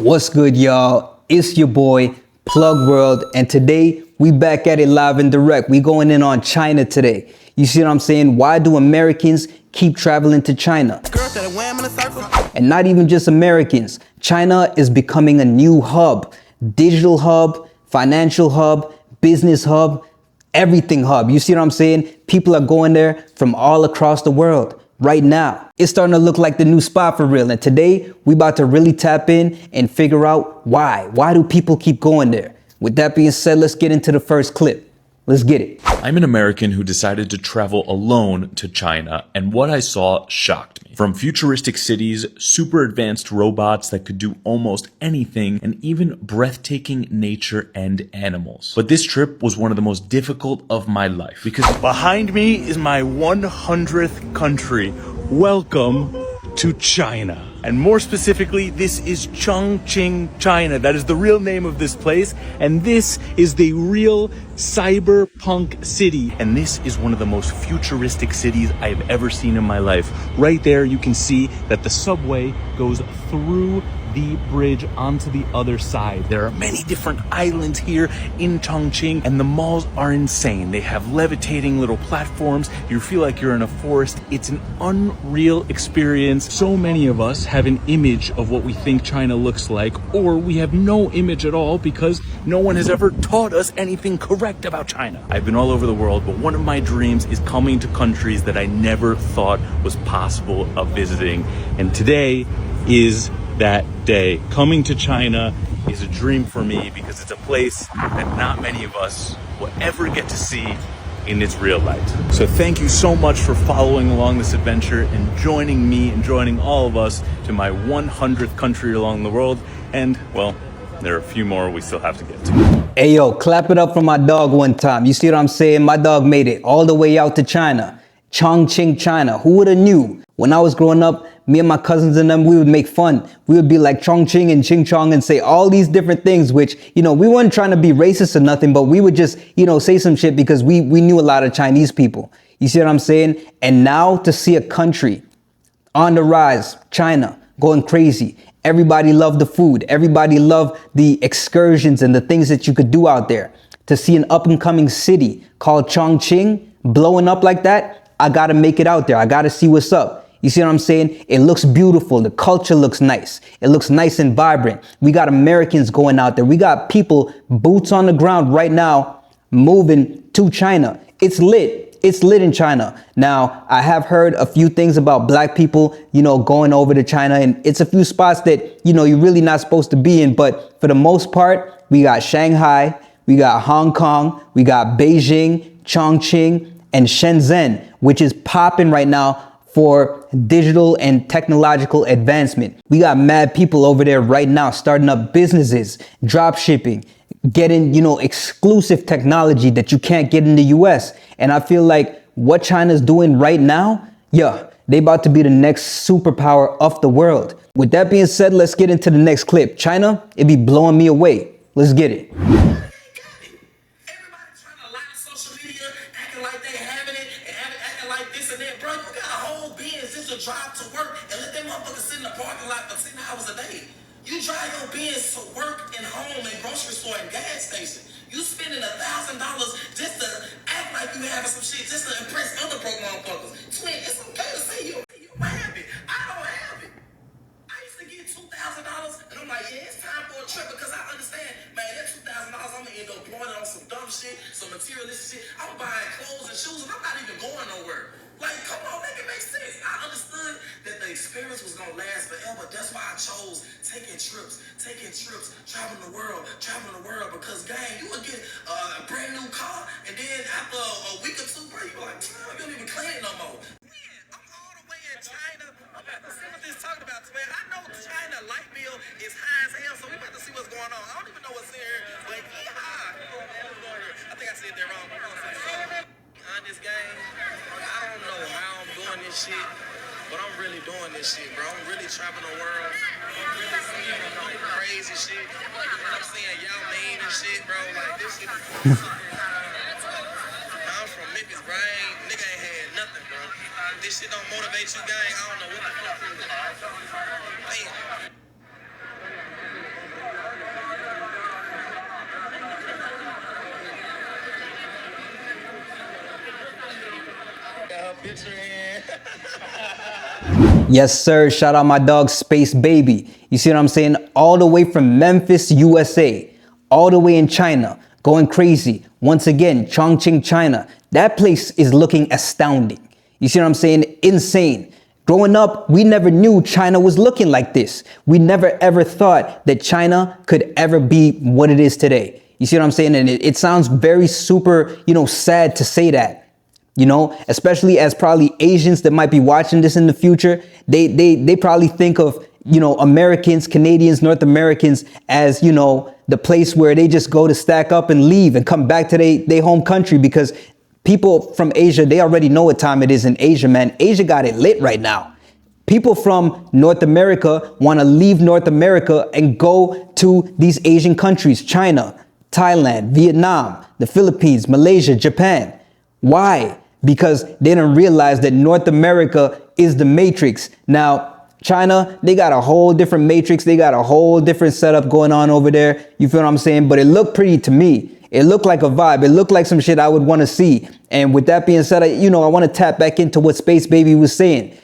What's good, y'all? It's your boy Plug World, and today we back at it live and direct. We going in on China today. You see what I'm saying? Why do Americans keep traveling to China? And not even just Americans. China is becoming a new hub, digital hub, financial hub, business hub, everything hub. You see what I'm saying? People are going there from all across the world. Right now, it's starting to look like the new spot for real. And today, we about to really tap in and figure out why. Why do people keep going there? With that being said, let's get into the first clip. Let's get it. I'm an American who decided to travel alone to China, and what I saw shocked me. From futuristic cities, super advanced robots that could do almost anything, and even breathtaking nature and animals. But this trip was one of the most difficult of my life, because behind me is my 100th country. Welcome to China. And more specifically, this is Chongqing, China. That is the real name of this place. And this is the real cyberpunk city. And this is one of the most futuristic cities I have ever seen in my life. Right there, you can see that the subway goes through the bridge onto the other side. There are many different islands here in Chongqing, and the malls are insane. They have levitating little platforms. You feel like you're in a forest. It's an unreal experience. So many of us have an image of what we think China looks like, or we have no image at all because no one has ever taught us anything correct about China. I've been all over the world, but one of my dreams is coming to countries that I never thought was possible of visiting. And today is that day. Coming to China is a dream for me because it's a place that not many of us will ever get to see in its real light. So thank you so much for following along this adventure and joining me and joining all of us to my 100th country along the world. And well, there are a few more we still have to get to. Hey yo, clap it up for my dog one time. You see what I'm saying? My dog made it all the way out to China. Chongqing, China. Who would have knew? When I was growing up, me and my cousins and them, we would make fun. We would be like Chongqing and Ching Chong and say all these different things, which, we weren't trying to be racist or nothing, but we would just, say some shit because we knew a lot of Chinese people. You see what I'm saying? And now to see a country on the rise, China, going crazy. Everybody loved the food. Everybody loved the excursions and the things that you could do out there. To see an up and coming city called Chongqing blowing up like that, I got to make it out there. I got to see what's up. You see what I'm saying? It looks beautiful. The culture looks nice. It looks nice and vibrant. We got Americans going out there. We got people, boots on the ground right now, moving to China. It's lit. It's lit in China. Now, I have heard a few things about black people, going over to China. And it's a few spots that, you're really not supposed to be in. But for the most part, we got Shanghai, we got Hong Kong, we got Beijing, Chongqing, and Shenzhen, which is popping right now for digital and technological advancement. We got mad people over there right now starting up businesses, drop shipping, getting, exclusive technology that you can't get in the US. And I feel like what China's doing right now, they about to be the next superpower of the world. With that being said, let's get into the next clip. China, it be blowing me away. Let's get it. Drive to work and let them motherfuckers sit in the parking lot for 10 hours a day. You drive your Benz to work and home and grocery store and gas station. You spending $1,000 just to act like you having some shit, just to impress other broke motherfuckers. Twin, it's okay to say you have it. I don't have it. I used to get $2,000 and I'm like, yeah, it's time for a trip because I understand, man, that $2,000 I'm gonna end up blowing it on some dumb shit, some materialistic shit. I'm buying clothes and shoes and I'm not even going nowhere. Like, come on, make it make sense. I understood that the experience was gonna last forever. That's why I chose taking trips, traveling the world, because gang, you would get a brand new car, and then after a week or two, bro, you be like, you don't even clean it no more. Man, I'm all the way in China. I'm about to see what this talking about, man. I know China light bill is high as hell, so we about to see what's going on. I don't even know what's in here, but I think I said that wrong. On this game, I don't know how I'm doing this shit, but I'm really doing this shit, bro. I'm really traveling the world. I'm really seeing like crazy shit. I'm seeing y'all mean and shit, bro. Like this shit. I'm from Memphis, bro. Nigga ain't had nothing, bro. This shit don't motivate you, gang. I don't know what the fuck. Man. Yes, sir. Shout out my dog, Space Baby. You see what I'm saying? All the way from Memphis, USA, all the way in China, going crazy. Once again, Chongqing, China. That place is looking astounding. You see what I'm saying? Insane. Growing up, we never knew China was looking like this. We never ever thought that China could ever be what it is today. You see what I'm saying? And it sounds very super, sad to say that. Especially as probably Asians that might be watching this in the future, they probably think of, Americans, Canadians, North Americans as, the place where they just go to stack up and leave and come back to their home country, because people from Asia, they already know what time it is in Asia, man. Asia got it lit right now. People from North America want to leave North America and go to these Asian countries, China, Thailand, Vietnam, the Philippines, Malaysia, Japan. Why? Because they didn't realize that North America is the matrix. Now, China, they got a whole different matrix. They got a whole different setup going on over there. You feel what I'm saying? But it looked pretty to me. It looked like a vibe. It looked like some shit I would want to see. And with that being said, I want to tap back into what Space Baby was saying.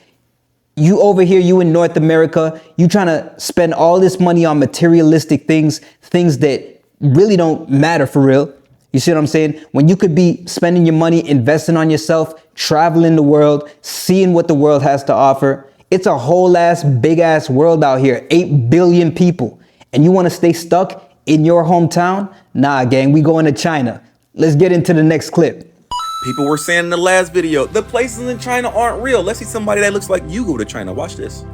You over here, you in North America, you trying to spend all this money on materialistic things that really don't matter for real. You see what I'm saying? When you could be spending your money, investing on yourself, traveling the world, seeing what the world has to offer. It's a whole big ass world out here, 8 billion people. And you want to stay stuck in your hometown? Nah, gang, we going to China. Let's get into the next clip. People were saying in the last video, the places in China aren't real. Let's see somebody that looks like you go to China. Watch this.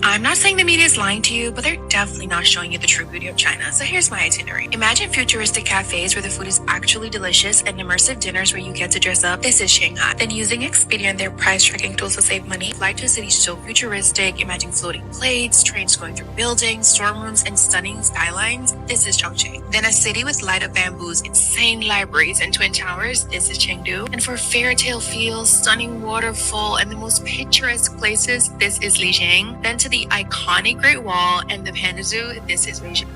I'm not saying the media is lying to you, but they're definitely not showing you the true beauty of China. So here's my itinerary. Imagine futuristic cafes where the food is actually delicious and immersive dinners where you get to dress up. This is Shanghai. Then using Expedia and their price tracking tools to save money, fly to a city so futuristic. Imagine floating plates, trains going through buildings, storm rooms, and stunning skylines. This is Chongqing. Then a city with light up bamboos, insane libraries, and twin towers. This is Chengdu. And for fairy tale feels, stunning waterfall, and the most picturesque places, this is Lijiang. Then to the iconic Great Wall and the Panda Zoo, this is Beijing.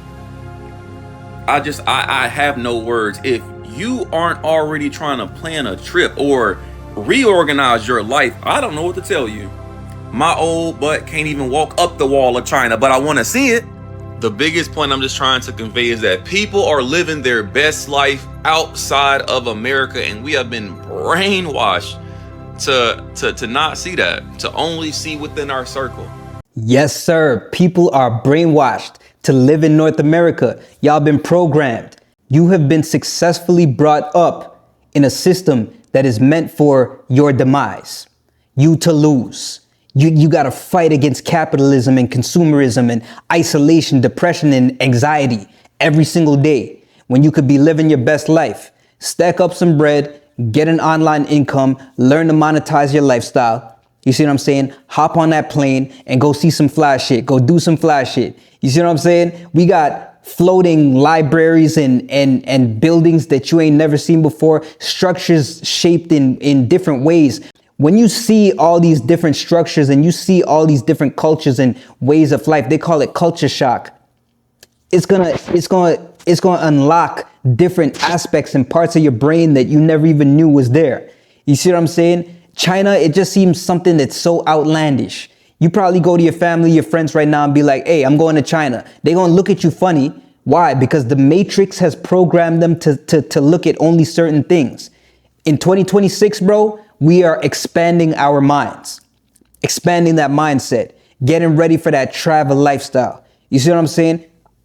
I have no words. If you aren't already trying to plan a trip or reorganize your life, I don't know what to tell you. My old butt can't even walk up the wall of China, but I want to see it. The biggest point I'm just trying to convey is that people are living their best life outside of America, and we have been brainwashed to not see that, to only see within our circle. Yes, sir. People are brainwashed to live in North America. Y'all been programmed. You have been successfully brought up in a system that is meant for your demise. You to lose. You got to fight against capitalism and consumerism and isolation, depression, and anxiety every single day when you could be living your best life. Stack up some bread, get an online income, learn to monetize your lifestyle. You see what I'm saying? Hop on that plane and go see some fly shit. Go do some fly shit. You see what I'm saying? We got floating libraries and buildings that you ain't never seen before. Structures shaped in different ways. When you see all these different structures and you see all these different cultures and ways of life, they call it culture shock. It's gonna unlock different aspects and parts of your brain that you never even knew was there. You see what I'm saying? China, it just seems something that's so outlandish. You probably go to your family, your friends right now and be like, hey, I'm going to China. They're going to look at you funny. Why? Because the Matrix has programmed them to look at only certain things. In 2026, bro, we are expanding our minds, expanding that mindset, getting ready for that travel lifestyle. You see what I'm saying?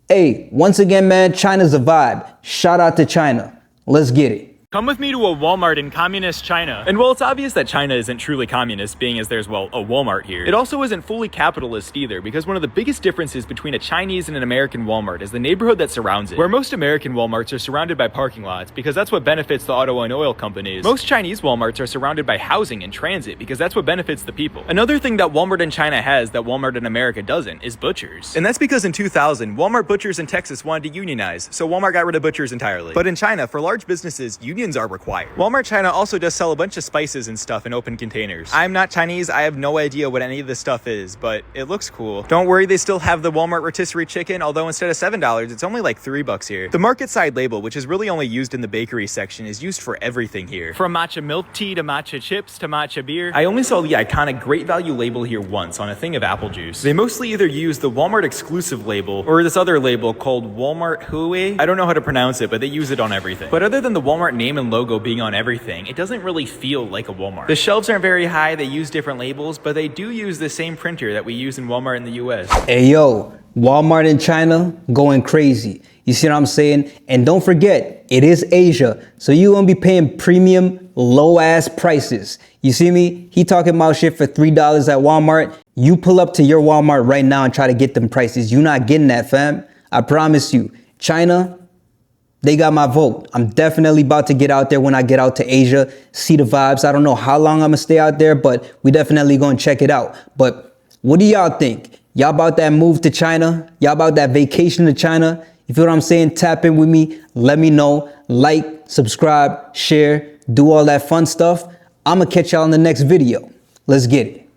Hey, once again, man, China's a vibe. Shout out to China. Let's get it. Come with me to a Walmart in communist China. And while it's obvious that China isn't truly communist, being as there's, well, a Walmart here, it also isn't fully capitalist either, because one of the biggest differences between a Chinese and an American Walmart is the neighborhood that surrounds it. Where most American Walmarts are surrounded by parking lots, because that's what benefits the auto and oil companies, most Chinese Walmarts are surrounded by housing and transit, because that's what benefits the people. Another thing that Walmart in China has that Walmart in America doesn't is butchers. And that's because in 2000, Walmart butchers in Texas wanted to unionize, so Walmart got rid of butchers entirely. But in China, for large businesses, union unions are required. Walmart China also does sell a bunch of spices and stuff in open containers. I'm not Chinese, I have no idea what any of this stuff is, but it looks cool. Don't worry, they still have the Walmart rotisserie chicken, although instead of $7, it's only like $3 here. The market side label, which is really only used in the bakery section, is used for everything here. From matcha milk tea to matcha chips to matcha beer. I only saw the iconic Great Value label here once on a thing of apple juice. They mostly either use the Walmart exclusive label or this other label called Walmart Hui. I don't know how to pronounce it, but they use it on everything. But other than the Walmart name and logo being on everything, it doesn't really feel like a Walmart. The shelves aren't very high, they use different labels, but they do use the same printer that we use in Walmart in the US. Hey yo, Walmart in China going crazy. You see what I'm saying? And don't forget, it is Asia, so you won't be paying premium, low-ass prices. You see me? He talking about shit for $3 at Walmart. You pull up to your Walmart right now and try to get them prices. You're not getting that, fam. I promise you. China, they got my vote. I'm definitely about to get out there when I get out to Asia, see the vibes. I don't know how long I'm gonna stay out there, but we definitely gonna check it out. But what do y'all think? Y'all about that move to China? Y'all about that vacation to China? You feel what I'm saying? Tap in with me. Let me know. Like, subscribe, share, do all that fun stuff. I'm gonna catch y'all in the next video. Let's get it.